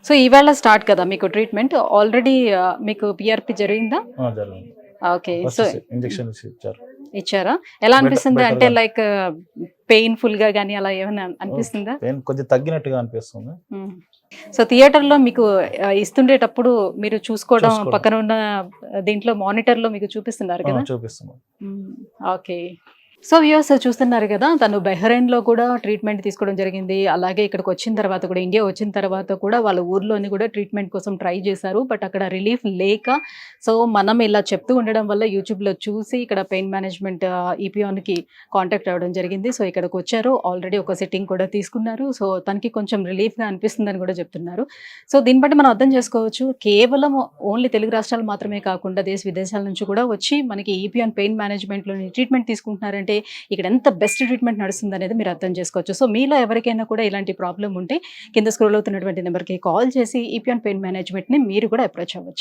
So ఈవేళ start కదా మీకు ట్రీట్మెంట్. ఆల్రెడీ మీకు పీఆర్పీ జరిగిందా? జరిగింది. ఓకే. సో ఫస్ట్ ఇంజెక్షన్ ఇచ్చారు. ఇచ్చారా? ఎలా అనిపిస్తుంది? అంటే బెటర్‌గా లైక్ పెయిన్‌ఫుల్‌గా గాని అలా ఏమైనా అనిపిస్తుందా? పెయిన్ కొద్దిగా తగ్గినట్టుగా అనిపిస్తుంది. హ్మ్. సో థియేటర్‌లో మీకు ఇస్తుండేటప్పుడు మీరు చూసుకోవడం చూసుకోవడం. పక్కన ఉన్న దీంట్లో మానిటర్‌లో మీకు చూపిస్తున్నారు కదా? చూపిస్తున్నాం. హ్మ్. ఓకే. సో వ్యూవర్స్ చూస్తున్నారు కదా, తను బహ్రెయిన్‌లో కూడా ట్రీట్మెంట్ తీసుకోవడం జరిగింది. అలాగే ఇక్కడికొచ్చిన తర్వాత కూడా, ఇండియా వచ్చిన తర్వాత కూడా వాళ్ళ ఊర్లోని కూడా ట్రీట్మెంట్ కోసం ట్రై చేశారు. బట్ అక్కడ రిలీఫ్ లేక, సో మనం ఇలా చెప్తూ ఉండడం వల్ల యూట్యూబ్‌లో చూసి ఇక్కడ పెయిన్ మేనేజ్మెంట్ ఈపీఆన్‌కి కాంటాక్ట్ అవ్వడం జరిగింది. సో ఇక్కడికొచ్చారు. ఆల్రెడీ ఒక సిట్టింగ్ కూడా తీసుకున్నారు. సో తనకి కొంచెం రిలీఫ్‌గా అనిపిస్తుందని కూడా చెప్తున్నారు. సో దీన్ని బట్టి మనం అర్థం చేసుకోవచ్చు. కేవలం ఓన్లీ తెలుగు రాష్ట్రాలు మాత్రమే కాకుండా దేశ విదేశాల నుంచి కూడా వచ్చి మనకి ఈపీఆన్ పెయిన్ మేనేజ్మెంట్‌లోని ట్రీట్మెంట్ తీసుకుంటున్నారంటే ఇక్కడ ఎంత బెస్ట్ ట్రీట్మెంట్ నడుస్తుందనేది మీరు అర్థం చేసుకోవచ్చు. సో మీలో ఎవరికైనా కూడా ఇలాంటి ప్రాబ్లమ్ ఉంటే కింద స్క్రోల్ అవుతున్నటువంటి నెంబర్‌కి కాల్ చేసి ఈపీఆన్ పెయిన్ మేనేజ్మెంట్‌ని మీరు కూడా అప్రోచ్ అవ్వచ్చు.